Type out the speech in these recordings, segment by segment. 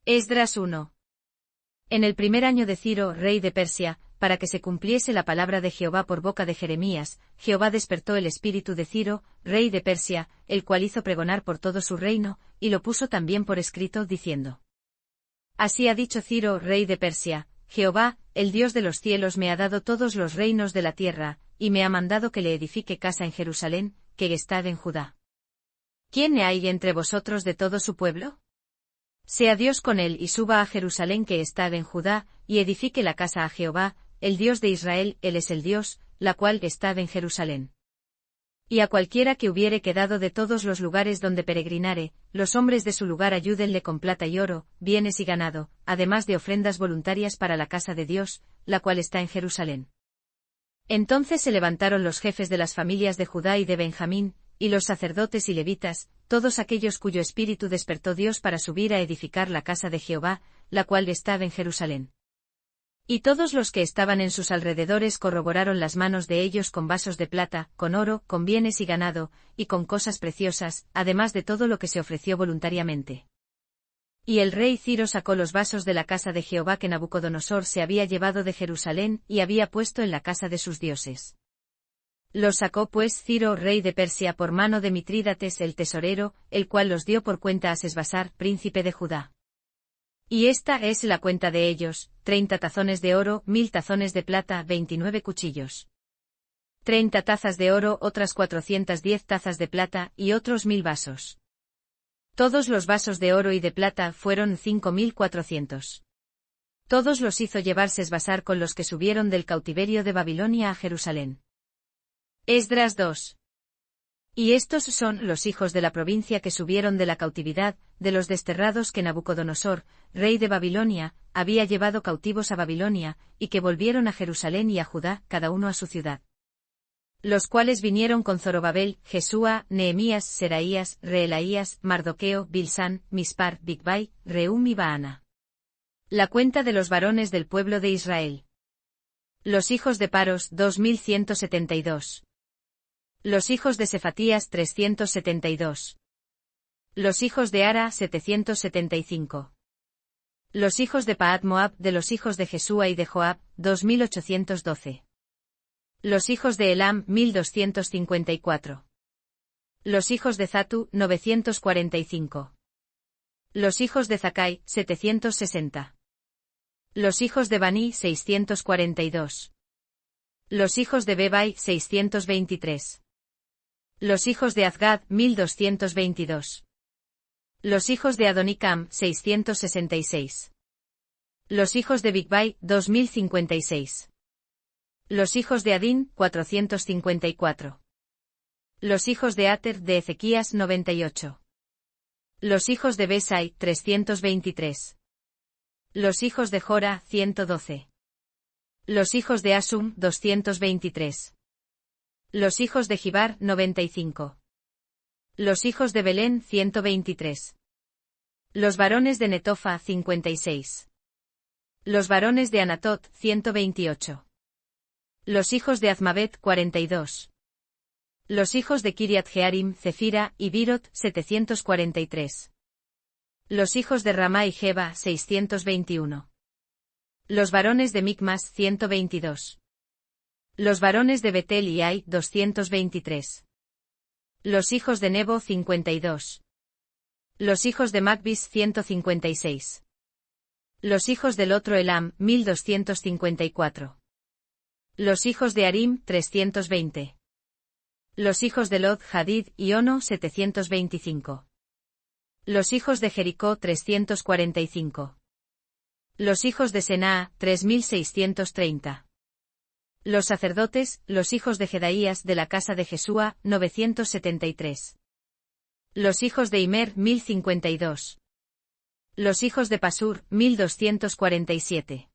Esdras 1. En el primer año de Ciro, rey de Persia, para que se cumpliese la palabra de Jehová por boca de Jeremías, Jehová despertó el espíritu de Ciro, rey de Persia, el cual hizo pregonar por todo su reino, y lo puso también por escrito, diciendo: Así ha dicho Ciro, rey de Persia: Jehová, el Dios de los cielos, me ha dado todos los reinos de la tierra, y me ha mandado que le edifique casa en Jerusalén, que está en Judá. ¿Quién hay entre vosotros de todo su pueblo? Sea Dios con él y suba a Jerusalén que está en Judá, y edifique la casa a Jehová, el Dios de Israel, él es el Dios, la cual está en Jerusalén. Y a cualquiera que hubiere quedado de todos los lugares donde peregrinare, los hombres de su lugar ayúdenle con plata y oro, bienes y ganado, además de ofrendas voluntarias para la casa de Dios, la cual está en Jerusalén. Entonces se levantaron los jefes de las familias de Judá y de Benjamín, y los sacerdotes y levitas, todos aquellos cuyo espíritu despertó Dios para subir a edificar la casa de Jehová, la cual estaba en Jerusalén. Y todos los que estaban en sus alrededores corroboraron las manos de ellos con vasos de plata, con oro, con bienes y ganado, y con cosas preciosas, además de todo lo que se ofreció voluntariamente. Y el rey Ciro sacó los vasos de la casa de Jehová que Nabucodonosor se había llevado de Jerusalén y había puesto en la casa de sus dioses. Los sacó pues Ciro, rey de Persia, por mano de Mitrídates el tesorero, el cual los dio por cuenta a Sesbasar, príncipe de Judá. Y esta es la cuenta de ellos: 30 tazones de oro, 1000 tazones de plata, 29 cuchillos. 30 tazas de oro, otras 410 tazas de plata, y otros 1000 vasos. Todos los vasos de oro y de plata fueron 5400. Todos los hizo llevar Sesbasar con los que subieron del cautiverio de Babilonia a Jerusalén. Esdras 2. Y estos son los hijos de la provincia que subieron de la cautividad, de los desterrados que Nabucodonosor, rey de Babilonia, había llevado cautivos a Babilonia, y que volvieron a Jerusalén y a Judá, cada uno a su ciudad. Los cuales vinieron con Zorobabel, Jesúa, Nehemías, Seraías, Reelaías, Mardoqueo, Bilsán, Mispar, Bigvai, Rehum y Baana. La cuenta de los varones del pueblo de Israel. Los hijos de Paros, 2172. Los hijos de Sefatías, 372. Los hijos de Ara, 775. Los hijos de Pahat Moab, de los hijos de Jesúa y de Joab, 2812. Los hijos de Elam, 1254. Los hijos de Zatu, 945. Los hijos de Zacai, 760. Los hijos de Baní, 642. Los hijos de Bebai, 623. Los hijos de Azgad, 1222. Los hijos de Adonicam, 666. Los hijos de Bigvai, 2056. Los hijos de Adín, 454. Los hijos de Ater de Ezequías, 98. Los hijos de Besai, 323. Los hijos de Jora, 112. Los hijos de Asum, 223. Los hijos de Gibar, 95. Los hijos de Belén, 123. Los varones de Netofa, 56. Los varones de Anatot, 128. Los hijos de Azmavet, 42. Los hijos de Kiriat Jearim, Cefira, y Birot, 743. Los hijos de Ramá y Jeba, 621. Los varones de Micmas, 122. Los varones de Betel y Ai, 223. Los hijos de Nebo, 52. Los hijos de Macbis, 156. Los hijos del otro Elam, 1254. Los hijos de Arim, 320. Los hijos de Lod, Hadid y Ono, 725. Los hijos de Jericó, 345. Los hijos de Senaa, 3630. Los sacerdotes, los hijos de Jedaías de la casa de Jesúa, 973. Los hijos de Imer, 1052. Los hijos de Pasur, 1247.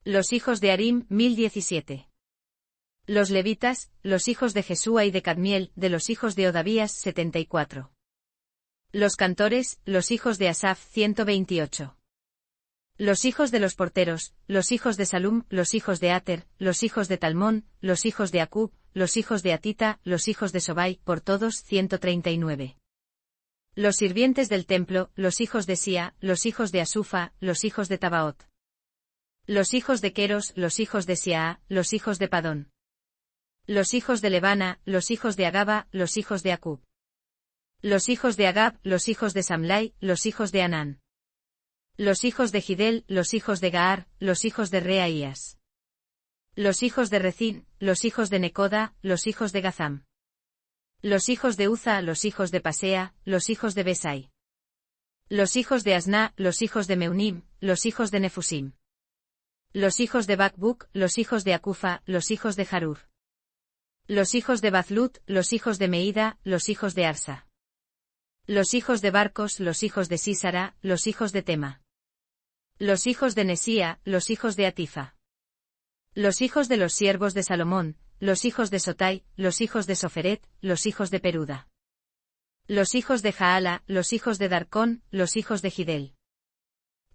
Los hijos de Arim, 1017. Los levitas, los hijos de Jesúa y de Cadmiel, de los hijos de Odavías, 74. Los cantores, los hijos de Asaf, 128. Los hijos de los porteros, los hijos de Salum, los hijos de Ater, los hijos de Talmón, los hijos de Acub, los hijos de Atita, los hijos de Sobai, por todos 139. Los sirvientes del templo, los hijos de Sia, los hijos de Asufa, los hijos de Tabaot. Los hijos de Queros, los hijos de Siaa, los hijos de Padón. Los hijos de Levana, los hijos de Agaba, los hijos de Acub. Los hijos de Agab, los hijos de Samlai, los hijos de Anán. Los hijos de Gidel, los hijos de Gaar, los hijos de Reaías. Los hijos de Recín, los hijos de Necoda, los hijos de Gazam. Los hijos de Uza, los hijos de Pasea, los hijos de Besai. Los hijos de Asná, los hijos de Meunim, los hijos de Nefusim. Los hijos de Bakbuk, los hijos de Acufa, los hijos de Harur. Los hijos de Bazlut, los hijos de Meida, los hijos de Arsa. Los hijos de Barcos, los hijos de Sísara, los hijos de Tema. Los hijos de Nesía, los hijos de Atifa. Los hijos de los siervos de Salomón, los hijos de Sotai, los hijos de Soferet, los hijos de Peruda. Los hijos de Jaala, los hijos de Darcón, los hijos de Gidel.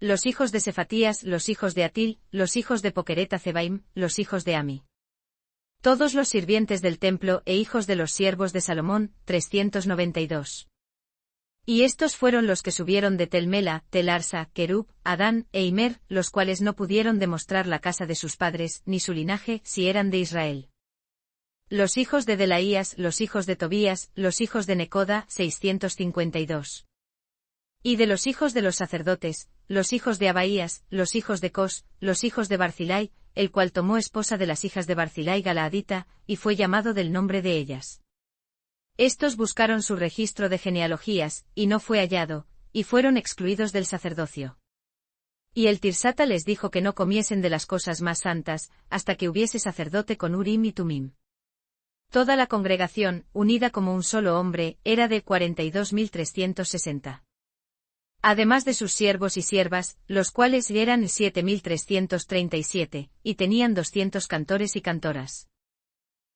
Los hijos de Sefatías, los hijos de Atil, los hijos de Poqueret Zebaim, los hijos de Ami. Todos los sirvientes del templo e hijos de los siervos de Salomón, 392. Y estos fueron los que subieron de Tel-Mela, Tel-Arsa, Kerub, Adán e Imer, los cuales no pudieron demostrar la casa de sus padres, ni su linaje, si eran de Israel. Los hijos de Delaías, los hijos de Tobías, los hijos de Necoda, 652. Y de los hijos de los sacerdotes, los hijos de Abaías, los hijos de Cos, los hijos de Barzilai, el cual tomó esposa de las hijas de Barzilai Galaadita, y fue llamado del nombre de ellas. Estos buscaron su registro de genealogías, y no fue hallado, y fueron excluidos del sacerdocio. Y el Tirsata les dijo que no comiesen de las cosas más santas, hasta que hubiese sacerdote con Urim y Tumim. Toda la congregación, unida como un solo hombre, era de 42.360. Además de sus siervos y siervas, los cuales eran 7.337, y tenían 200 cantores y cantoras.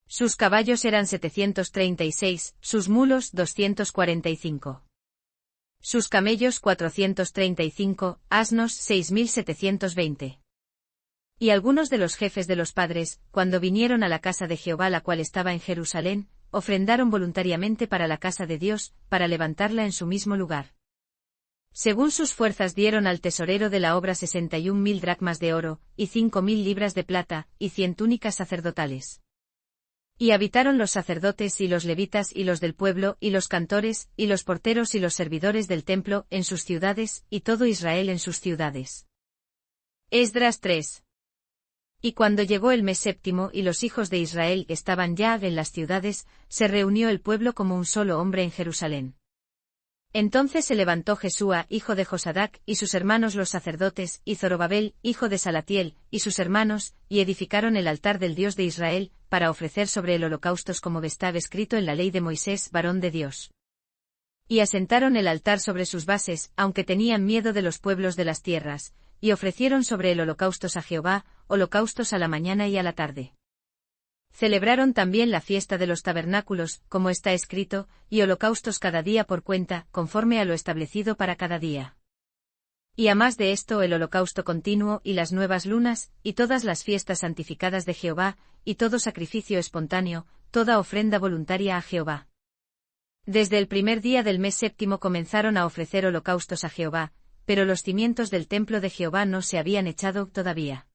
Sus caballos eran 736, sus mulos 245. Sus camellos 435, asnos 6.720. Y algunos de los jefes de los padres, cuando vinieron a la casa de Jehová la cual estaba en Jerusalén, ofrendaron voluntariamente para la casa de Dios, para levantarla en su mismo lugar. Según sus fuerzas dieron al tesorero de la obra 61.000 dracmas de oro, y 5.000 libras de plata, y 100 túnicas sacerdotales. Y habitaron los sacerdotes y los levitas y los del pueblo y los cantores, y los porteros y los servidores del templo en sus ciudades, y todo Israel en sus ciudades. Esdras 3. Y cuando llegó el mes séptimo y los hijos de Israel estaban ya en las ciudades, se reunió el pueblo como un solo hombre en Jerusalén. Entonces se levantó Jesúa, hijo de Josadac, y sus hermanos los sacerdotes, y Zorobabel, hijo de Salatiel, y sus hermanos, y edificaron el altar del Dios de Israel, para ofrecer sobre el holocaustos como estaba escrito en la ley de Moisés, varón de Dios. Y asentaron el altar sobre sus bases, aunque tenían miedo de los pueblos de las tierras, y ofrecieron sobre el holocaustos a Jehová, holocaustos a la mañana y a la tarde. Celebraron también la fiesta de los tabernáculos, como está escrito, y holocaustos cada día por cuenta, conforme a lo establecido para cada día. Y a más de esto el holocausto continuo y las nuevas lunas, y todas las fiestas santificadas de Jehová, y todo sacrificio espontáneo, toda ofrenda voluntaria a Jehová. Desde el primer día del mes séptimo comenzaron a ofrecer holocaustos a Jehová, pero los cimientos del templo de Jehová no se habían echado todavía.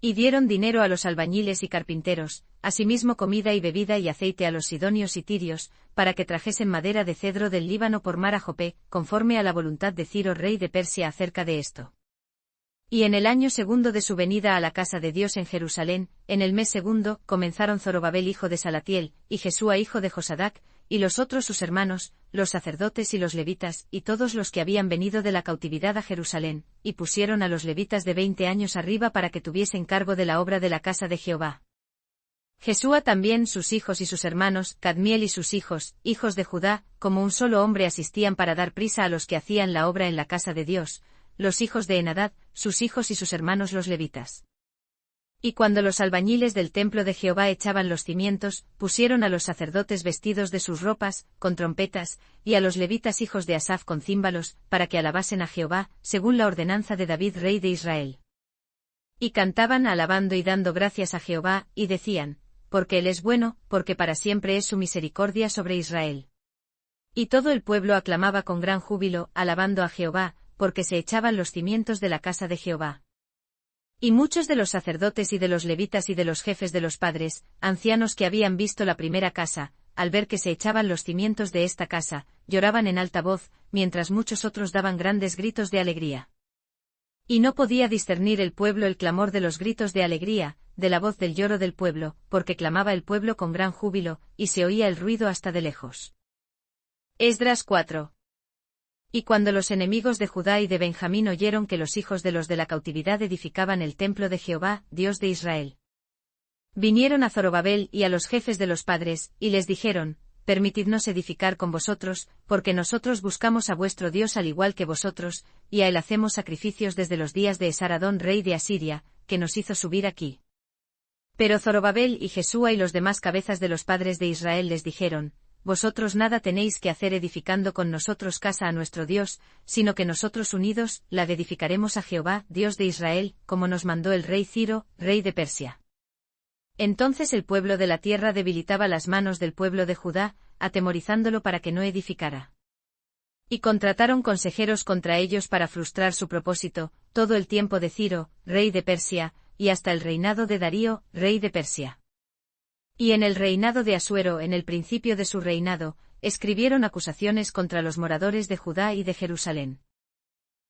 Y dieron dinero a los albañiles y carpinteros, asimismo comida y bebida y aceite a los sidonios y tirios, para que trajesen madera de cedro del Líbano por mar a Jope, conforme a la voluntad de Ciro rey de Persia acerca de esto. Y en el año segundo de su venida a la casa de Dios en Jerusalén, en el mes segundo, comenzaron Zorobabel hijo de Salatiel, y Jesúa hijo de Josadac, y los otros sus hermanos, los sacerdotes y los levitas, y todos los que habían venido de la cautividad a Jerusalén, y pusieron a los levitas de 20 años arriba para que tuviesen cargo de la obra de la casa de Jehová. Jesúa también, sus hijos y sus hermanos, Cadmiel y sus hijos, hijos de Judá, como un solo hombre asistían para dar prisa a los que hacían la obra en la casa de Dios, los hijos de Enadad, sus hijos y sus hermanos los levitas. Y cuando los albañiles del templo de Jehová echaban los cimientos, pusieron a los sacerdotes vestidos de sus ropas, con trompetas, y a los levitas hijos de Asaf con címbalos, para que alabasen a Jehová, según la ordenanza de David rey de Israel. Y cantaban alabando y dando gracias a Jehová, y decían, porque Él es bueno, porque para siempre es su misericordia sobre Israel. Y todo el pueblo aclamaba con gran júbilo, alabando a Jehová, porque se echaban los cimientos de la casa de Jehová. Y muchos de los sacerdotes y de los levitas y de los jefes de los padres, ancianos que habían visto la primera casa, al ver que se echaban los cimientos de esta casa, lloraban en alta voz, mientras muchos otros daban grandes gritos de alegría. Y no podía discernir el pueblo el clamor de los gritos de alegría, de la voz del lloro del pueblo, porque clamaba el pueblo con gran júbilo, y se oía el ruido hasta de lejos. Esdras 4. Y cuando los enemigos de Judá y de Benjamín oyeron que los hijos de los de la cautividad edificaban el templo de Jehová, Dios de Israel, vinieron a Zorobabel y a los jefes de los padres, y les dijeron: Permitidnos edificar con vosotros, porque nosotros buscamos a vuestro Dios al igual que vosotros, y a él hacemos sacrificios desde los días de Esaradón rey de Asiria, que nos hizo subir aquí. Pero Zorobabel y Jesúa y los demás cabezas de los padres de Israel les dijeron: Vosotros nada tenéis que hacer edificando con nosotros casa a nuestro Dios, sino que nosotros unidos la edificaremos a Jehová, Dios de Israel, como nos mandó el rey Ciro, rey de Persia. Entonces el pueblo de la tierra debilitaba las manos del pueblo de Judá, atemorizándolo para que no edificara. Y contrataron consejeros contra ellos para frustrar su propósito, todo el tiempo de Ciro, rey de Persia, y hasta el reinado de Darío, rey de Persia. Y en el reinado de Asuero, en el principio de su reinado, escribieron acusaciones contra los moradores de Judá y de Jerusalén.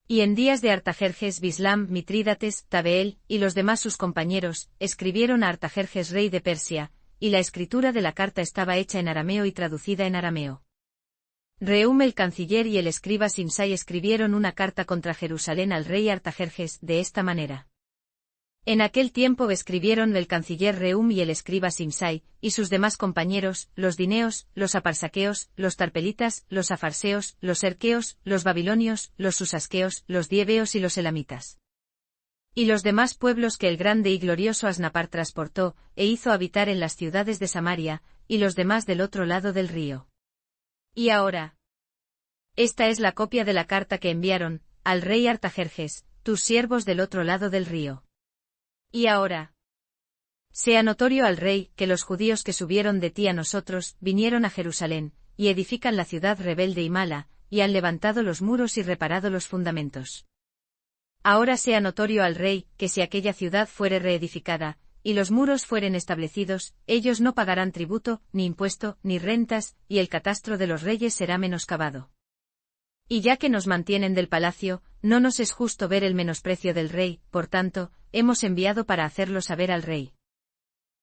Y en días de Artajerjes Bislam, Mitrídates, Tabeel, y los demás sus compañeros, escribieron a Artajerjes rey de Persia, y la escritura de la carta estaba hecha en arameo y traducida en arameo. Reum el canciller y el escriba Simsai escribieron una carta contra Jerusalén al rey Artajerjes, de esta manera. En aquel tiempo escribieron el canciller Reum y el escriba Simsai, y sus demás compañeros, los dineos, los aparsaqueos, los tarpelitas, los afarseos, los erqueos, los babilonios, los susasqueos, los dieveos y los elamitas. Y los demás pueblos que el grande y glorioso Asnapar transportó, e hizo habitar en las ciudades de Samaria, y los demás del otro lado del río. Y ahora, esta es la copia de la carta que enviaron, al rey Artajerjes, tus siervos del otro lado del río. Y ahora, sea notorio al rey, que los judíos que subieron de ti a nosotros, vinieron a Jerusalén, y edifican la ciudad rebelde y mala, y han levantado los muros y reparado los fundamentos. Ahora sea notorio al rey, que si aquella ciudad fuere reedificada, y los muros fueren establecidos, ellos no pagarán tributo, ni impuesto, ni rentas, y el catastro de los reyes será menoscabado. Y ya que nos mantienen del palacio, no nos es justo ver el menosprecio del rey, por tanto, hemos enviado para hacerlo saber al rey.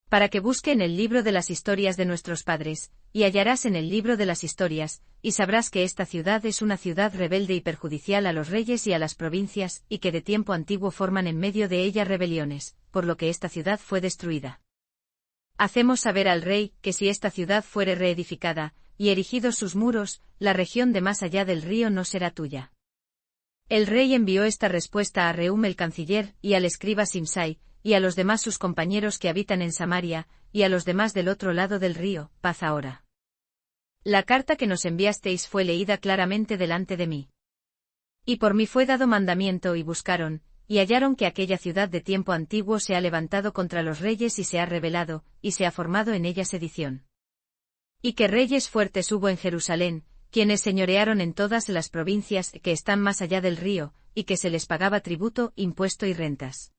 Para que busque en el libro de las historias de nuestros padres, y hallarás en el libro de las historias, y sabrás que esta ciudad es una ciudad rebelde y perjudicial a los reyes y a las provincias, y que de tiempo antiguo forman en medio de ella rebeliones, por lo que esta ciudad fue destruida. Hacemos saber al rey, que si esta ciudad fuere reedificada, y erigidos sus muros, la región de más allá del río no será tuya. El rey envió esta respuesta a Reum el canciller, y al escriba Simsai, y a los demás sus compañeros que habitan en Samaria, y a los demás del otro lado del río: paz ahora. La carta que nos enviasteis fue leída claramente delante de mí. Y por mí fue dado mandamiento y buscaron, y hallaron que aquella ciudad de tiempo antiguo se ha levantado contra los reyes y se ha rebelado, y se ha formado en ella sedición. Y que reyes fuertes hubo en Jerusalén, quienes señorearon en todas las provincias que están más allá del río, y que se les pagaba tributo, impuesto y rentas.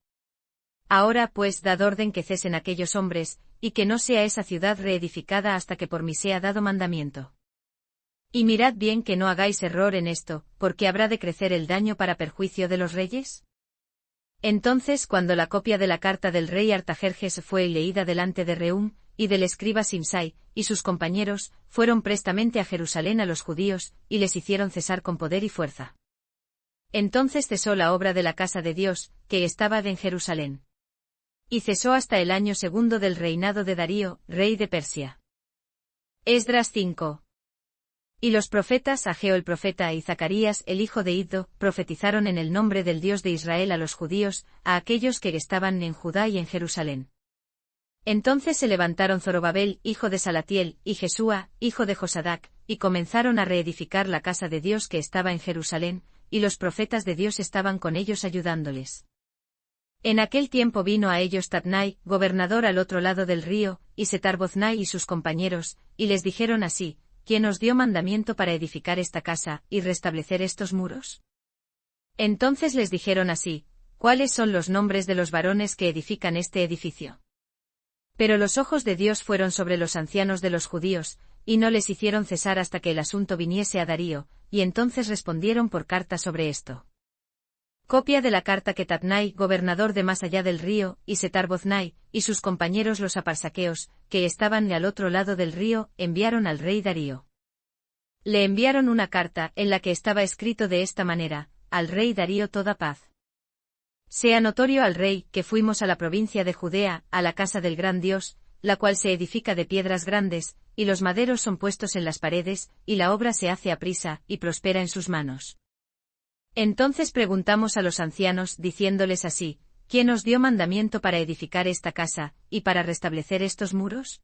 Ahora pues dad orden que cesen aquellos hombres, y que no sea esa ciudad reedificada hasta que por mí sea dado mandamiento. Y mirad bien que no hagáis error en esto, porque habrá de crecer el daño para perjuicio de los reyes. Entonces cuando la copia de la carta del rey Artajerjes fue leída delante de Reum, y del escriba Simsai, y sus compañeros, fueron prestamente a Jerusalén a los judíos, y les hicieron cesar con poder y fuerza. Entonces cesó la obra de la casa de Dios, que estaba en Jerusalén. Y cesó hasta el año segundo del reinado de Darío, rey de Persia. Esdras 5. Y los profetas Ageo el profeta y Zacarías el hijo de Iddo, profetizaron en el nombre del Dios de Israel a los judíos, a aquellos que estaban en Judá y en Jerusalén. Entonces se levantaron Zorobabel, hijo de Salatiel, y Jesúa, hijo de Josadac, y comenzaron a reedificar la casa de Dios que estaba en Jerusalén, y los profetas de Dios estaban con ellos ayudándoles. En aquel tiempo vino a ellos Tatnai, gobernador al otro lado del río, y Setar-Boznai y sus compañeros, y les dijeron así: ¿quién os dio mandamiento para edificar esta casa, y restablecer estos muros? Entonces les dijeron así: ¿cuáles son los nombres de los varones que edifican este edificio? Pero los ojos de Dios fueron sobre los ancianos de los judíos, y no les hicieron cesar hasta que el asunto viniese a Darío, y entonces respondieron por carta sobre esto. Copia de la carta que Tatnai, gobernador de más allá del río, y Setar-Boznai, y sus compañeros los aparsaqueos, que estaban al otro lado del río, enviaron al rey Darío. Le enviaron una carta, en la que estaba escrito de esta manera: al rey Darío toda paz. Sea notorio al rey, que fuimos a la provincia de Judea, a la casa del gran Dios, la cual se edifica de piedras grandes, y los maderos son puestos en las paredes, y la obra se hace aprisa, y prospera en sus manos. Entonces preguntamos a los ancianos, diciéndoles así: ¿quién os dio mandamiento para edificar esta casa, y para restablecer estos muros?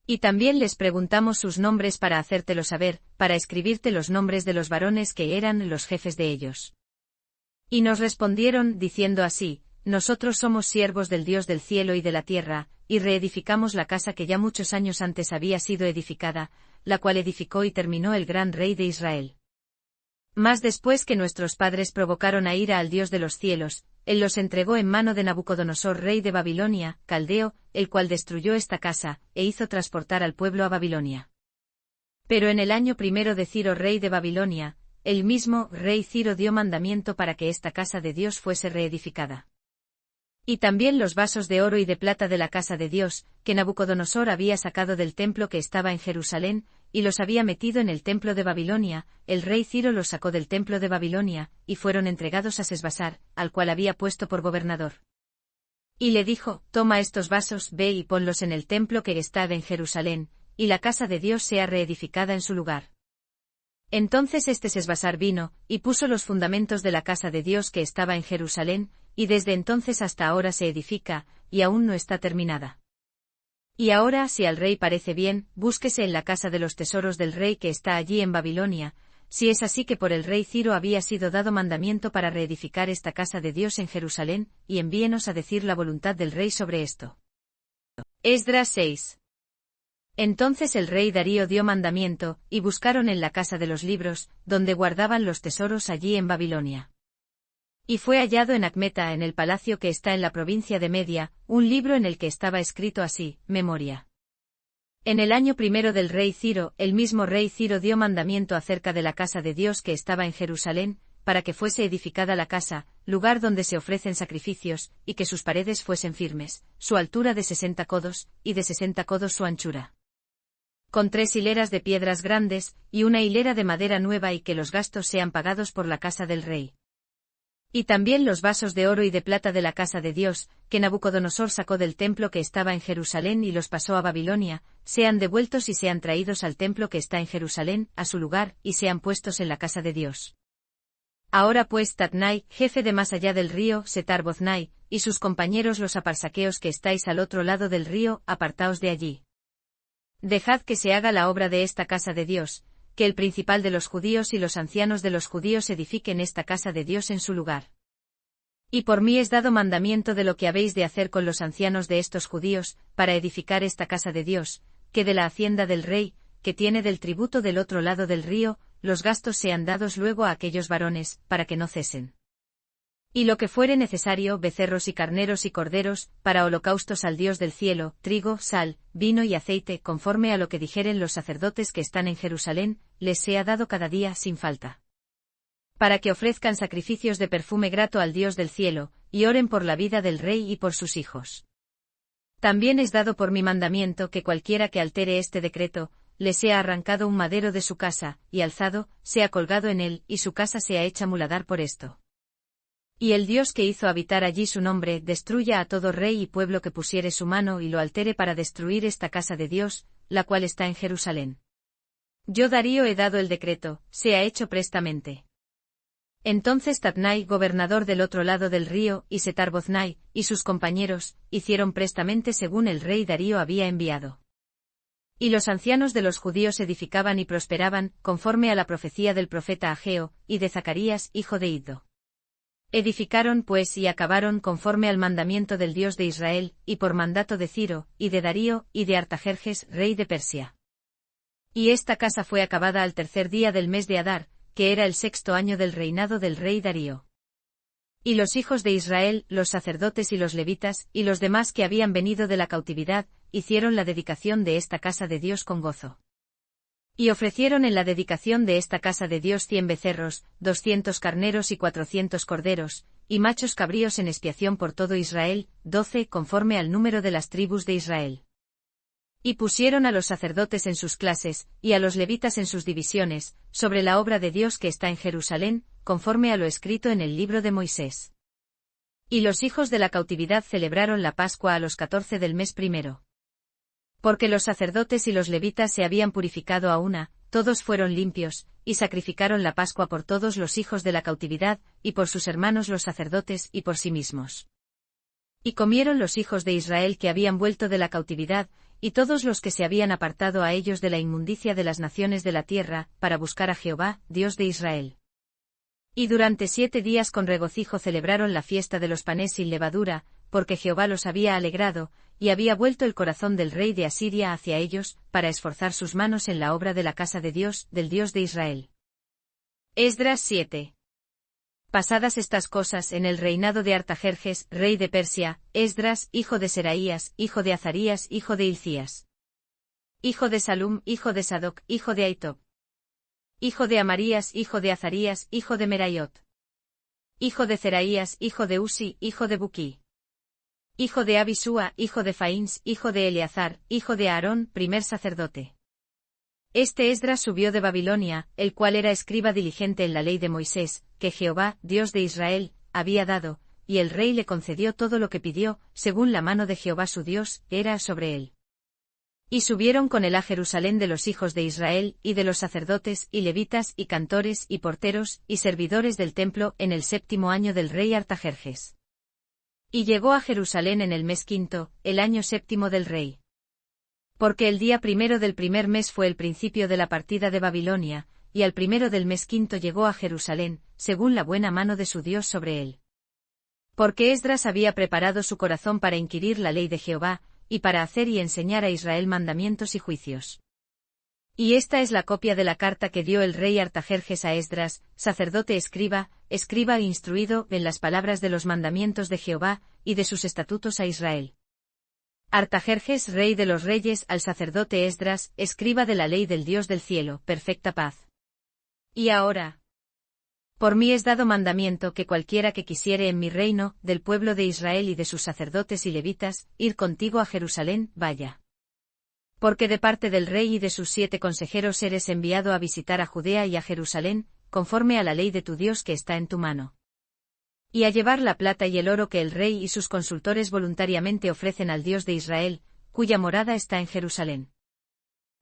Y también les preguntamos sus nombres para hacértelo saber, para escribirte los nombres de los varones que eran los jefes de ellos. Y nos respondieron, diciendo así: nosotros somos siervos del Dios del cielo y de la tierra, y reedificamos la casa que ya muchos años antes había sido edificada, la cual edificó y terminó el gran rey de Israel. Mas después que nuestros padres provocaron a ira al Dios de los cielos, él los entregó en mano de Nabucodonosor, rey de Babilonia, caldeo, el cual destruyó esta casa, e hizo transportar al pueblo a Babilonia. Pero en el año primero de Ciro, rey de Babilonia, el mismo rey Ciro dio mandamiento para que esta casa de Dios fuese reedificada. Y también los vasos de oro y de plata de la casa de Dios, que Nabucodonosor había sacado del templo que estaba en Jerusalén, y los había metido en el templo de Babilonia, el rey Ciro los sacó del templo de Babilonia, y fueron entregados a Sesbasar, al cual había puesto por gobernador. Y le dijo: toma estos vasos, ve y ponlos en el templo que está en Jerusalén, y la casa de Dios sea reedificada en su lugar. Entonces este Sesbasar vino, y puso los fundamentos de la casa de Dios que estaba en Jerusalén, y desde entonces hasta ahora se edifica, y aún no está terminada. Y ahora, si al rey parece bien, búsquese en la casa de los tesoros del rey que está allí en Babilonia, si es así que por el rey Ciro había sido dado mandamiento para reedificar esta casa de Dios en Jerusalén, y envíenos a decir la voluntad del rey sobre esto. Esdras 6. Entonces el rey Darío dio mandamiento, y buscaron en la casa de los libros, donde guardaban los tesoros allí en Babilonia. Y fue hallado en Acmeta, en el palacio que está en la provincia de Media, un libro en el que estaba escrito así: Memoria. En el año primero del rey Ciro, el mismo rey Ciro dio mandamiento acerca de la casa de Dios que estaba en Jerusalén, para que fuese edificada la casa, lugar donde se ofrecen sacrificios, y que sus paredes fuesen firmes, su altura de 60 codos, y de 60 codos su anchura. Con 3 hileras de piedras grandes, y una hilera de madera nueva, y que los gastos sean pagados por la casa del rey. Y también los vasos de oro y de plata de la casa de Dios, que Nabucodonosor sacó del templo que estaba en Jerusalén y los pasó a Babilonia, sean devueltos y sean traídos al templo que está en Jerusalén, a su lugar, y sean puestos en la casa de Dios. Ahora pues Tatnai, jefe de más allá del río, Setar-Boznai, y sus compañeros los aparsaqueos que estáis al otro lado del río, apartaos de allí. Dejad que se haga la obra de esta casa de Dios, que el principal de los judíos y los ancianos de los judíos edifiquen esta casa de Dios en su lugar. Y por mí es dado mandamiento de lo que habéis de hacer con los ancianos de estos judíos, para edificar esta casa de Dios, que de la hacienda del rey, que tiene del tributo del otro lado del río, los gastos sean dados luego a aquellos varones, para que no cesen. Y lo que fuere necesario, becerros y carneros y corderos, para holocaustos al Dios del cielo, trigo, sal, vino y aceite, conforme a lo que dijeren los sacerdotes que están en Jerusalén, les sea dado cada día sin falta. Para que ofrezcan sacrificios de perfume grato al Dios del cielo, y oren por la vida del rey y por sus hijos. También es dado por mi mandamiento que cualquiera que altere este decreto, le sea arrancado un madero de su casa, y alzado, sea colgado en él, y su casa sea hecha muladar por esto. Y el Dios que hizo habitar allí su nombre, destruya a todo rey y pueblo que pusiere su mano y lo altere para destruir esta casa de Dios, la cual está en Jerusalén. Yo Darío he dado el decreto, sea hecho prestamente. Entonces Tatnai, gobernador del otro lado del río, y Setar-Boznai, y sus compañeros, hicieron prestamente según el rey Darío había enviado. Y los ancianos de los judíos edificaban y prosperaban, conforme a la profecía del profeta Ageo, y de Zacarías, hijo de Iddo. Edificaron pues y acabaron conforme al mandamiento del Dios de Israel, y por mandato de Ciro, y de Darío, y de Artajerjes, rey de Persia. Y esta casa fue acabada al tercer día del mes de Adar, que era el 6º año del reinado del rey Darío. Y los hijos de Israel, los sacerdotes y los levitas, y los demás que habían venido de la cautividad, hicieron la dedicación de esta casa de Dios con gozo. Y ofrecieron en la dedicación de esta casa de Dios 100 becerros, 200 carneros y 400 corderos, y machos cabríos en expiación por todo Israel, 12 conforme al número de las tribus de Israel. Y pusieron a los sacerdotes en sus clases, y a los levitas en sus divisiones, sobre la obra de Dios que está en Jerusalén, conforme a lo escrito en el libro de Moisés. Y los hijos de la cautividad celebraron la Pascua a los 14 del mes primero. Porque los sacerdotes y los levitas se habían purificado a una, todos fueron limpios, y sacrificaron la Pascua por todos los hijos de la cautividad, y por sus hermanos los sacerdotes, y por sí mismos. Y comieron los hijos de Israel que habían vuelto de la cautividad, y todos los que se habían apartado a ellos de la inmundicia de las naciones de la tierra, para buscar a Jehová, Dios de Israel. Y durante 7 días con regocijo celebraron la fiesta de los panes sin levadura, porque Jehová los había alegrado, y había vuelto el corazón del rey de Asiria hacia ellos, para esforzar sus manos en la obra de la casa de Dios, del Dios de Israel. Esdras 7. Pasadas estas cosas en el reinado de Artajerjes, rey de Persia, Esdras, hijo de Seraías, hijo de Azarías, hijo de Hilcías, hijo de Salum, hijo de Sadoc, hijo de Ahitob, hijo de Amarías, hijo de Azarías, hijo de Meraiot, hijo de Zeraías, hijo de Uzi, hijo de Buquí, hijo de Abisúa, hijo de Faíns, hijo de Eleazar, hijo de Aarón, primer sacerdote. Este Esdras subió de Babilonia, el cual era escriba diligente en la ley de Moisés, que Jehová, Dios de Israel, había dado, y el rey le concedió todo lo que pidió, según la mano de Jehová su Dios, era sobre él. Y subieron con él a Jerusalén de los hijos de Israel, y de los sacerdotes, y levitas, y cantores, y porteros, y servidores del templo, en el 7º año del rey Artajerjes. Y llegó a Jerusalén en el mes 5, el año 7º del rey. Porque el día primero del primer mes fue el principio de la partida de Babilonia, y al primero del mes 5 llegó a Jerusalén, según la buena mano de su Dios sobre él. Porque Esdras había preparado su corazón para inquirir la ley de Jehová, y para hacer y enseñar a Israel mandamientos y juicios. Y esta es la copia de la carta que dio el rey Artajerjes a Esdras, sacerdote escriba e instruido en las palabras de los mandamientos de Jehová, y de sus estatutos a Israel. Artajerjes, rey de los reyes, al sacerdote Esdras, escriba de la ley del Dios del cielo, perfecta paz. Y ahora, por mí es dado mandamiento que cualquiera que quisiere en mi reino, del pueblo de Israel y de sus sacerdotes y levitas, ir contigo a Jerusalén, vaya. Porque de parte del rey y de sus 7 consejeros eres enviado a visitar a Judea y a Jerusalén, conforme a la ley de tu Dios que está en tu mano. Y a llevar la plata y el oro que el rey y sus consultores voluntariamente ofrecen al Dios de Israel, cuya morada está en Jerusalén.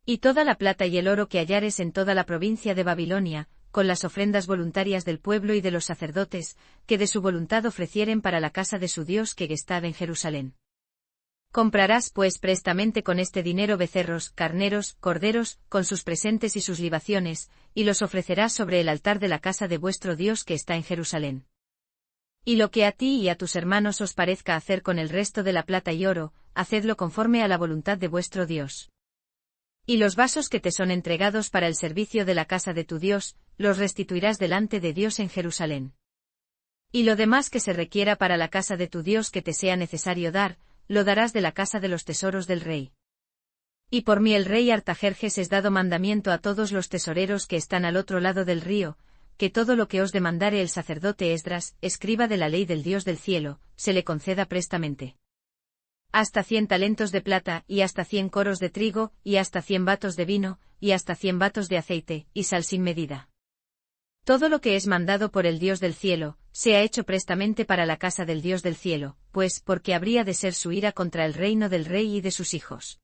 Y toda la plata y el oro que hallares en toda la provincia de Babilonia, con las ofrendas voluntarias del pueblo y de los sacerdotes, que de su voluntad ofrecieren para la casa de su Dios que está en Jerusalén. Comprarás pues prestamente con este dinero becerros, carneros, corderos, con sus presentes y sus libaciones, y los ofrecerás sobre el altar de la casa de vuestro Dios que está en Jerusalén. Y lo que a ti y a tus hermanos os parezca hacer con el resto de la plata y oro, hacedlo conforme a la voluntad de vuestro Dios. Y los vasos que te son entregados para el servicio de la casa de tu Dios, los restituirás delante de Dios en Jerusalén. Y lo demás que se requiera para la casa de tu Dios que te sea necesario dar, lo darás de la casa de los tesoros del rey. Y por mí el rey Artajerjes es dado mandamiento a todos los tesoreros que están al otro lado del río, que todo lo que os demandare el sacerdote Esdras, escriba de la ley del Dios del cielo, se le conceda prestamente. Hasta 100 talentos de plata, y hasta 100 coros de trigo, y hasta 100 batos de vino, y hasta 100 batos de aceite, y sal sin medida. Todo lo que es mandado por el Dios del cielo, sea hecho prestamente para la casa del Dios del cielo, pues, porque habría de ser su ira contra el reino del rey y de sus hijos.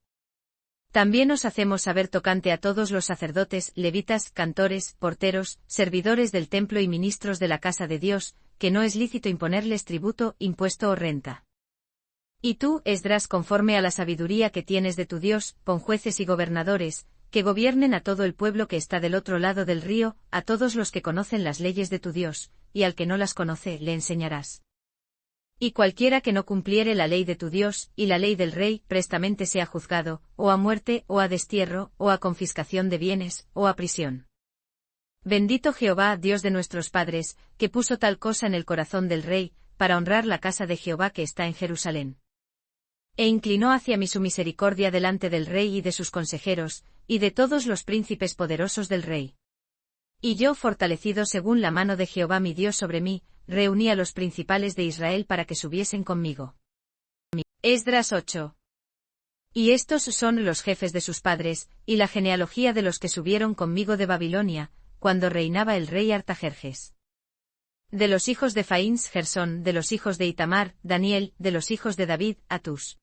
También os hacemos saber tocante a todos los sacerdotes, levitas, cantores, porteros, servidores del templo y ministros de la casa de Dios, que no es lícito imponerles tributo, impuesto o renta. Y tú, Esdras, conforme a la sabiduría que tienes de tu Dios, pon jueces y gobernadores, que gobiernen a todo el pueblo que está del otro lado del río, a todos los que conocen las leyes de tu Dios, y al que no las conoce, le enseñarás. Y cualquiera que no cumpliere la ley de tu Dios, y la ley del rey, prestamente sea juzgado, o a muerte, o a destierro, o a confiscación de bienes, o a prisión. Bendito Jehová, Dios de nuestros padres, que puso tal cosa en el corazón del rey, para honrar la casa de Jehová que está en Jerusalén. E inclinó hacia mí su misericordia delante del rey y de sus consejeros, y de todos los príncipes poderosos del rey. Y yo, fortalecido según la mano de Jehová mi Dios sobre mí, reuní a los principales de Israel para que subiesen conmigo. Esdras 8. Y estos son los jefes de sus padres, y la genealogía de los que subieron conmigo de Babilonia, cuando reinaba el rey Artajerjes. De los hijos de Faíns, Gersón; de los hijos de Itamar, Daniel; de los hijos de David, Atus.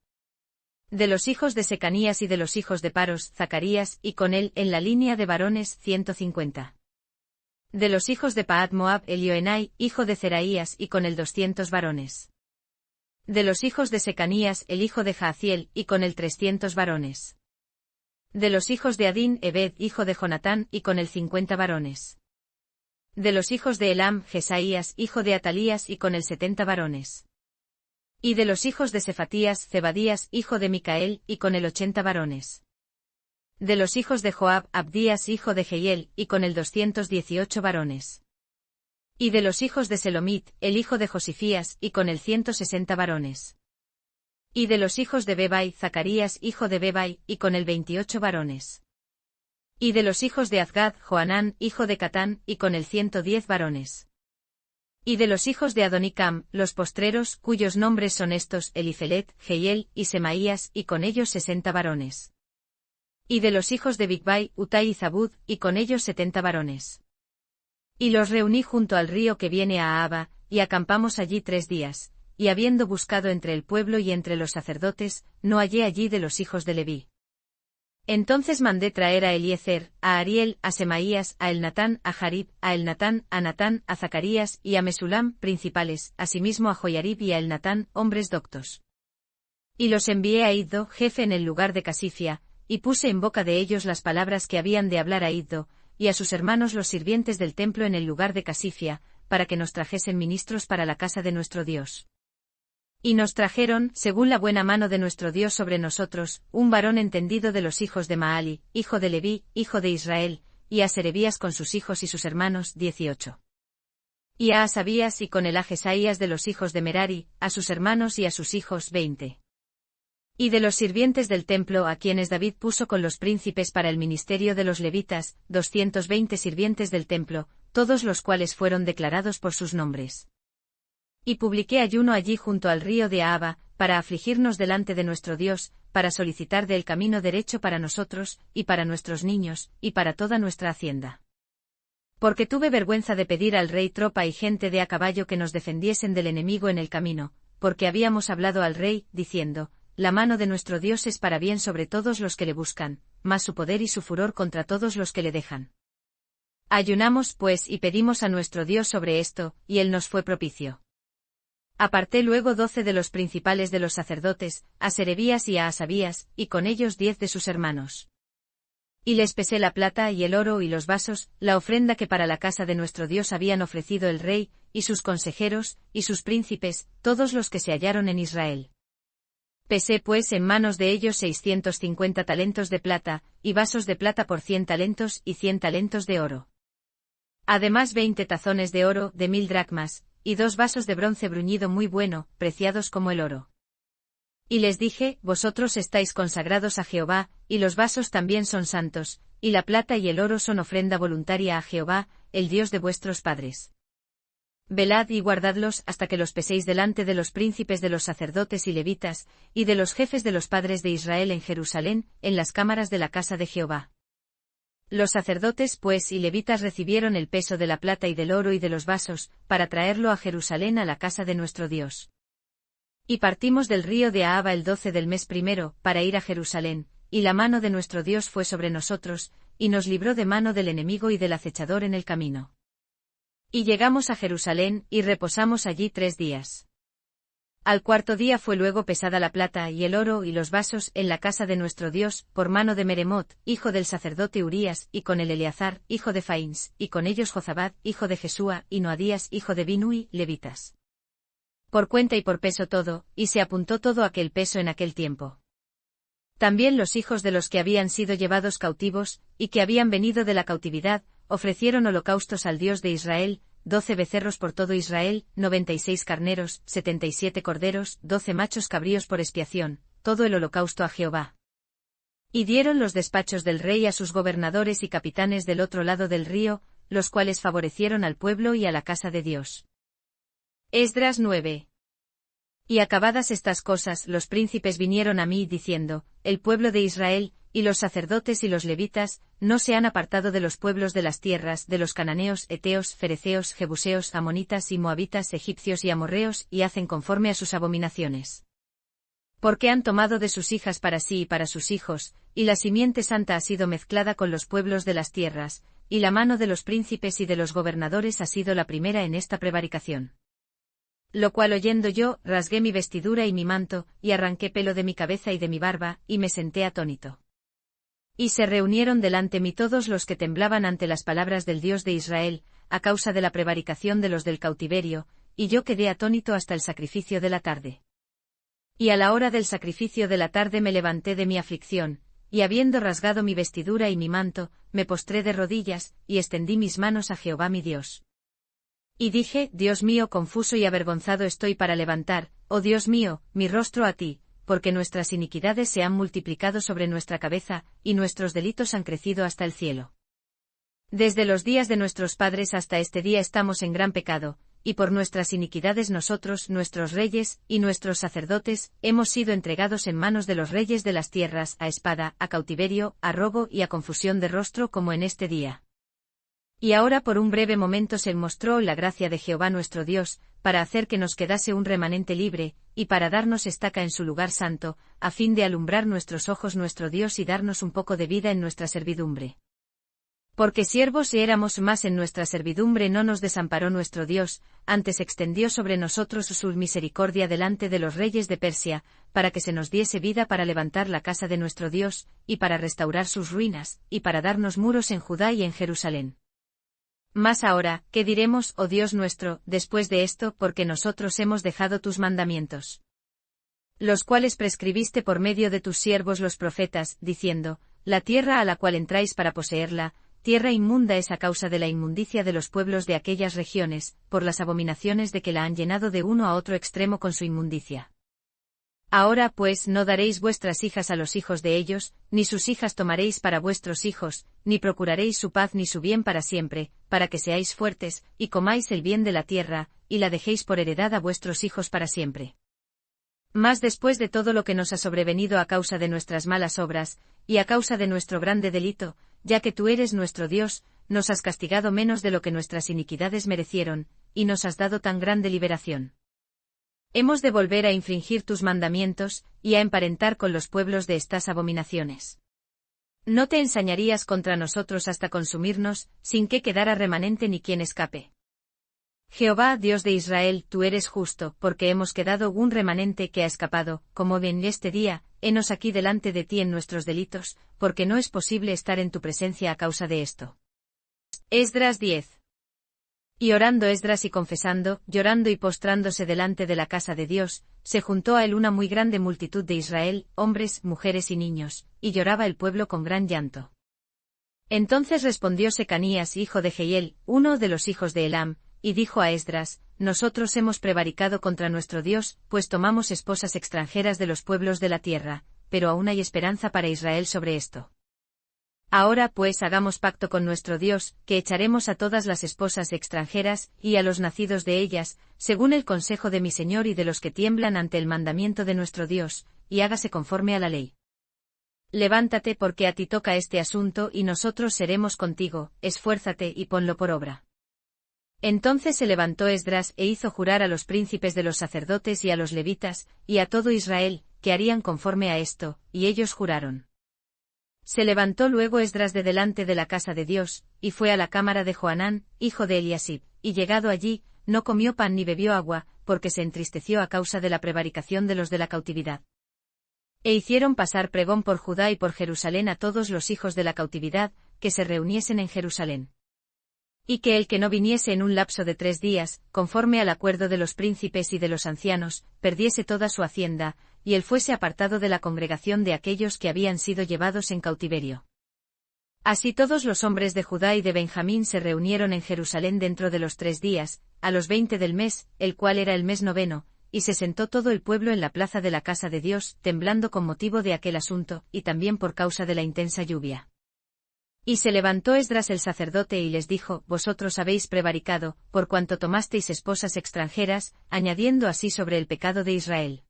De los hijos de Secanías y de los hijos de Paros, Zacarías, y con él en la línea de varones 150. De los hijos de Pahat Moab, Elioenai, hijo de Zeraías, y con él 200 varones. De los hijos de Secanías, el hijo de Jaaziel, y con él 300 varones. De los hijos de Adín, Ebed, hijo de Jonatán, y con él 50 varones. De los hijos de Elam, Jesaías, hijo de Atalías, y con él 70 varones. Y de los hijos de Cefatías, Zebadías, hijo de Micael, y con él 80 varones. De los hijos de Joab, Abdías, hijo de Jehiel, y con él 218 varones. Y de los hijos de Selomit, el hijo de Josifías, y con él 160 varones. Y de los hijos de Bebai, Zacarías, hijo de Bebai, y con él 28 varones. Y de los hijos de Azgad, Joanán, hijo de Catán, y con él 110 varones. Y de los hijos de Adonicam, los postreros, cuyos nombres son estos, Elifelet, Jehiel, y Semaías, y con ellos 60 varones. Y de los hijos de Bigvai, Utai y Zabud, y con ellos 70 varones. Y los reuní junto al río que viene a Ahava, y acampamos allí 3 días, y habiendo buscado entre el pueblo y entre los sacerdotes, no hallé allí de los hijos de Leví. Entonces mandé traer a Eliezer, a Ariel, a Semaías, a Elnatán, a Jarib, a Elnatán, a Natán, a Zacarías, y a Mesulam, principales, asimismo a Joiarib y a Elnatán, hombres doctos. Y los envié a Iddo, jefe en el lugar de Casifia, y puse en boca de ellos las palabras que habían de hablar a Iddo, y a sus hermanos los sirvientes del templo en el lugar de Casifia, para que nos trajesen ministros para la casa de nuestro Dios. Y nos trajeron, según la buena mano de nuestro Dios sobre nosotros, un varón entendido de los hijos de Maali, hijo de Leví, hijo de Israel, y a Serebías con sus hijos y sus hermanos, 18. Y a Asabías y con él a Jesaías de los hijos de Merari, a sus hermanos y a sus hijos, 20. Y de los sirvientes del templo a quienes David puso con los príncipes para el ministerio de los levitas, 220 sirvientes del templo, todos los cuales fueron declarados por sus nombres. Y publiqué ayuno allí junto al río de Ahava, para afligirnos delante de nuestro Dios, para solicitar del camino derecho para nosotros, y para nuestros niños, y para toda nuestra hacienda. Porque tuve vergüenza de pedir al rey tropa y gente de a caballo que nos defendiesen del enemigo en el camino, porque habíamos hablado al rey, diciendo, la mano de nuestro Dios es para bien sobre todos los que le buscan, mas su poder y su furor contra todos los que le dejan. Ayunamos pues y pedimos a nuestro Dios sobre esto, y él nos fue propicio. Aparté luego 12 de los principales de los sacerdotes, a Serebías y a Asabías, y con ellos 10 de sus hermanos. Y les pesé la plata y el oro y los vasos, la ofrenda que para la casa de nuestro Dios habían ofrecido el rey, y sus consejeros, y sus príncipes, todos los que se hallaron en Israel. Pesé pues en manos de ellos 650 talentos de plata, y vasos de plata por 100 talentos y 100 talentos de oro. Además 20 tazones de oro de 1000 dracmas, y 2 vasos de bronce bruñido muy bueno, preciados como el oro. Y les dije, vosotros estáis consagrados a Jehová, y los vasos también son santos, y la plata y el oro son ofrenda voluntaria a Jehová, el Dios de vuestros padres. Velad y guardadlos hasta que los peséis delante de los príncipes de los sacerdotes y levitas, y de los jefes de los padres de Israel en Jerusalén, en las cámaras de la casa de Jehová. Los sacerdotes pues y levitas recibieron el peso de la plata y del oro y de los vasos, para traerlo a Jerusalén a la casa de nuestro Dios. Y partimos del río de Ahava el 12 del mes primero, para ir a Jerusalén, y la mano de nuestro Dios fue sobre nosotros, y nos libró de mano del enemigo y del acechador en el camino. Y llegamos a Jerusalén, y reposamos allí 3 días. Al cuarto día fue luego pesada la plata y el oro y los vasos en la casa de nuestro Dios, por mano de Meremot, hijo del sacerdote Urías, y con el Eleazar, hijo de Faíns, y con ellos Jozabad, hijo de Jesúa, y Noadías, hijo de Binui, levitas. por cuenta y por peso todo, y se apuntó todo aquel peso en aquel tiempo. También los hijos de los que habían sido llevados cautivos, y que habían venido de la cautividad, ofrecieron holocaustos al Dios de Israel, 12 becerros por todo Israel, 96 carneros, 77 corderos, 12 machos cabríos por expiación, todo el holocausto a Jehová. Y dieron los despachos del rey a sus gobernadores y capitanes del otro lado del río, los cuales favorecieron al pueblo y a la casa de Dios. Esdras 9. Y acabadas estas cosas, los príncipes vinieron a mí diciendo, el pueblo de Israel, y los sacerdotes y los levitas, no se han apartado de los pueblos de las tierras, de los cananeos, heteos, fereceos, jebuseos, amonitas y moabitas, egipcios y amorreos, y hacen conforme a sus abominaciones. Porque han tomado de sus hijas para sí y para sus hijos, y la simiente santa ha sido mezclada con los pueblos de las tierras, y la mano de los príncipes y de los gobernadores ha sido la primera en esta prevaricación. Lo cual oyendo yo, rasgué mi vestidura y mi manto, y arranqué pelo de mi cabeza y de mi barba, y me senté atónito. Y se reunieron delante mí todos los que temblaban ante las palabras del Dios de Israel, a causa de la prevaricación de los del cautiverio, y yo quedé atónito hasta el sacrificio de la tarde. Y a la hora del sacrificio de la tarde me levanté de mi aflicción, y habiendo rasgado mi vestidura y mi manto, me postré de rodillas, y extendí mis manos a Jehová mi Dios. Y dije, Dios mío, confuso y avergonzado estoy para levantar, oh Dios mío, mi rostro a ti, porque nuestras iniquidades se han multiplicado sobre nuestra cabeza, y nuestros delitos han crecido hasta el cielo. Desde los días de nuestros padres hasta este día estamos en gran pecado, y por nuestras iniquidades nosotros, nuestros reyes, y nuestros sacerdotes, hemos sido entregados en manos de los reyes de las tierras, a espada, a cautiverio, a robo y a confusión de rostro como en este día. Y ahora por un breve momento se mostró la gracia de Jehová nuestro Dios, para hacer que nos quedase un remanente libre, y para darnos estaca en su lugar santo, a fin de alumbrar nuestros ojos nuestro Dios y darnos un poco de vida en nuestra servidumbre. Porque siervos éramos más en nuestra servidumbre no nos desamparó nuestro Dios, antes extendió sobre nosotros su misericordia delante de los reyes de Persia, para que se nos diese vida para levantar la casa de nuestro Dios, y para restaurar sus ruinas, y para darnos muros en Judá y en Jerusalén. Mas ahora, ¿qué diremos, oh Dios nuestro, después de esto, porque nosotros hemos dejado tus mandamientos? Los cuales prescribiste por medio de tus siervos los profetas, diciendo, la tierra a la cual entráis para poseerla, tierra inmunda es a causa de la inmundicia de los pueblos de aquellas regiones, por las abominaciones de que la han llenado de uno a otro extremo con su inmundicia. Ahora pues no daréis vuestras hijas a los hijos de ellos, ni sus hijas tomaréis para vuestros hijos, ni procuraréis su paz ni su bien para siempre, para que seáis fuertes, y comáis el bien de la tierra, y la dejéis por heredad a vuestros hijos para siempre. Mas después de todo lo que nos ha sobrevenido a causa de nuestras malas obras, y a causa de nuestro grande delito, ya que tú eres nuestro Dios, nos has castigado menos de lo que nuestras iniquidades merecieron, y nos has dado tan grande liberación. Hemos de volver a infringir tus mandamientos, y a emparentar con los pueblos de estas abominaciones. No te ensañarías contra nosotros hasta consumirnos, sin que quedara remanente ni quien escape. Jehová, Dios de Israel, tú eres justo, porque hemos quedado un remanente que ha escapado, como en este día, henos aquí delante de ti en nuestros delitos, porque no es posible estar en tu presencia a causa de esto. Esdras 10. Y orando Esdras y confesando, llorando y postrándose delante de la casa de Dios, se juntó a él una muy grande multitud de Israel, hombres, mujeres y niños, y lloraba el pueblo con gran llanto. Entonces respondió Secanías, hijo de Jehiel, uno de los hijos de Elam, y dijo a Esdras, nosotros hemos prevaricado contra nuestro Dios, pues tomamos esposas extranjeras de los pueblos de la tierra, pero aún hay esperanza para Israel sobre esto. Ahora pues hagamos pacto con nuestro Dios, que echaremos a todas las esposas extranjeras, y a los nacidos de ellas, según el consejo de mi Señor y de los que tiemblan ante el mandamiento de nuestro Dios, y hágase conforme a la ley. Levántate porque a ti toca este asunto y nosotros seremos contigo, esfuérzate y ponlo por obra. Entonces se levantó Esdras e hizo jurar a los príncipes de los sacerdotes y a los levitas, y a todo Israel, que harían conforme a esto, y ellos juraron. Se levantó luego Esdras de delante de la casa de Dios, y fue a la cámara de Johanán, hijo de Eliasib, y llegado allí, no comió pan ni bebió agua, porque se entristeció a causa de la prevaricación de los de la cautividad. E hicieron pasar pregón por Judá y por Jerusalén a todos los hijos de la cautividad, que se reuniesen en Jerusalén. Y que el que no viniese en un lapso de 3 días, conforme al acuerdo de los príncipes y de los ancianos, perdiese toda su hacienda, y él fuese apartado de la congregación de aquellos que habían sido llevados en cautiverio. Así todos los hombres de Judá y de Benjamín se reunieron en Jerusalén dentro de los 3 días, a los 20 del mes, el cual era el mes noveno, y se sentó todo el pueblo en la plaza de la casa de Dios, temblando con motivo de aquel asunto, y también por causa de la intensa lluvia. Y se levantó Esdras el sacerdote y les dijo: Vosotros habéis prevaricado, por cuanto tomasteis esposas extranjeras, añadiendo así sobre el pecado de Israel.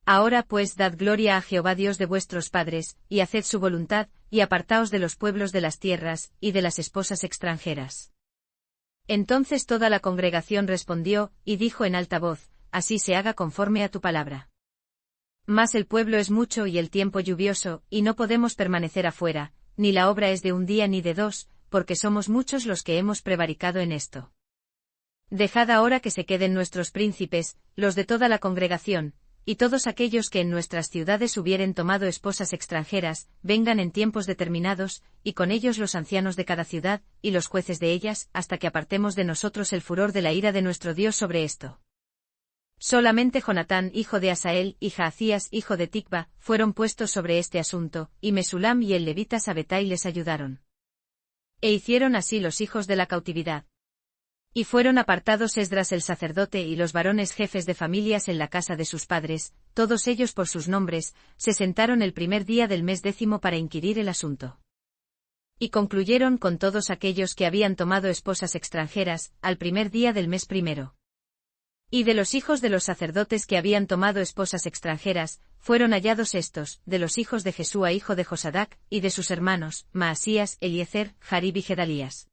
Ahora pues dad gloria a Jehová Dios de vuestros padres, y haced su voluntad, y apartaos de los pueblos de las tierras, y de las esposas extranjeras. Entonces toda la congregación respondió, y dijo en alta voz: Así se haga conforme a tu palabra. Mas el pueblo es mucho y el tiempo lluvioso, y no podemos permanecer afuera, ni la obra es de un día ni de 2, porque somos muchos los que hemos prevaricado en esto. Dejad ahora que se queden nuestros príncipes, los de toda la congregación, y todos aquellos que en nuestras ciudades hubieren tomado esposas extranjeras, vengan en tiempos determinados, y con ellos los ancianos de cada ciudad, y los jueces de ellas, hasta que apartemos de nosotros el furor de la ira de nuestro Dios sobre esto. Solamente Jonatán, hijo de Asael, y Jaazías, hijo de Tikva, fueron puestos sobre este asunto, y Mesulam y el levita Sabetai les ayudaron. E hicieron así los hijos de la cautividad. Y fueron apartados Esdras el sacerdote y los varones jefes de familias en la casa de sus padres, todos ellos por sus nombres, se sentaron el primer día del mes 10 para inquirir el asunto. Y concluyeron con todos aquellos que habían tomado esposas extranjeras, al primer día del mes 1. Y de los hijos de los sacerdotes que habían tomado esposas extranjeras, fueron hallados estos, de los hijos de Jesúa hijo de Josadac, y de sus hermanos, Maasías, Eliezer, Jarib y Gedalías.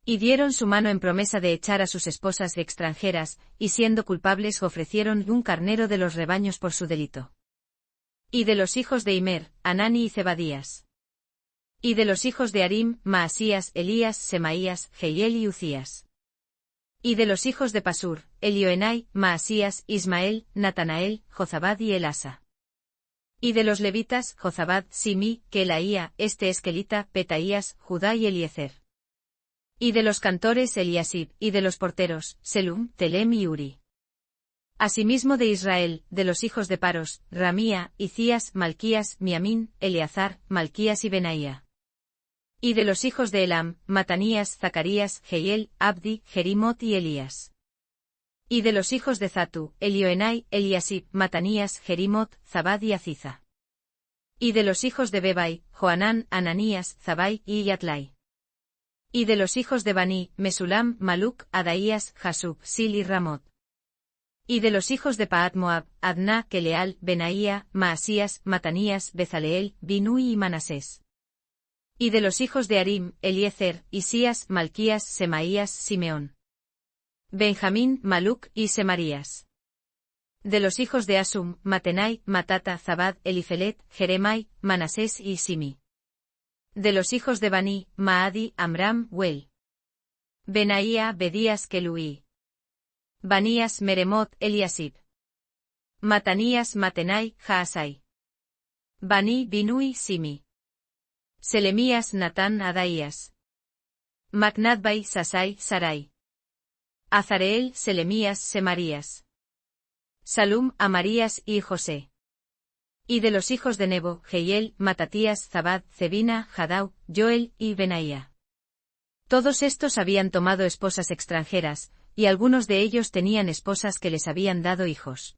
Y dieron su mano en promesa de echar a sus esposas extranjeras, y siendo culpables ofrecieron un carnero de los rebaños por su delito. Y de los hijos de Imer, Anani y Zebadías. Y de los hijos de Arim, Maasías, Elías, Semaías, Jehiel y Ucías. Y de los hijos de Pasur, Elioenai, Maasías, Ismael, Natanael, Jozabad y Elasa. Y de los levitas, Jozabad, Simi, Kelaía, Eskelita, Petaías, Judá y Eliezer. Y de los cantores Eliasib, y de los porteros, Selum, Telem y Uri. Asimismo de Israel, de los hijos de Paros, Ramía, Icías, Malquías, Miamín, Eleazar, Malquías y Benaía. Y de los hijos de Elam, Matanías, Zacarías, Jehiel, Abdi, Jerimot y Elías. Y de los hijos de Zatu, Elioenai, Eliasib, Matanías, Jerimot, Zabad y Aziza. Y de los hijos de Bebai, Joanán, Ananías, Zabai y Yatlai. Y de los hijos de Bani, Mesulam, Maluc, Adaías, Jasub, Sil y Ramot. Y de los hijos de Paat Moab, Adná, Keleal, Benaía, Maasías, Matanías, Bezaleel, Binui y Manasés. Y de los hijos de Arim, Eliezer, Isías, Malquías, Semaías, Simeón. Benjamín, Maluc y Semarías. De los hijos de Asum, Matenai, Matata, Zabad, Elifelet, Jeremai, Manasés y Simi. De los hijos de Bani, Maadi, Amram, Wel. Benaía, Bedías, Keluí. Banías, Meremot, Eliasib. Matanías, Matenai, Jaasai. Bani, Binui, Simi. Selemías, Natán, Adaías. Macnadbai, Sasai, Sarai. Azareel, Selemías, Semarías. Salum, Amarías y José. Y de los hijos de Nebo, Jehiel, Matatías, Zabad, Zebina, Jadau, Joel y Benaía. Todos estos habían tomado esposas extranjeras, y algunos de ellos tenían esposas que les habían dado hijos.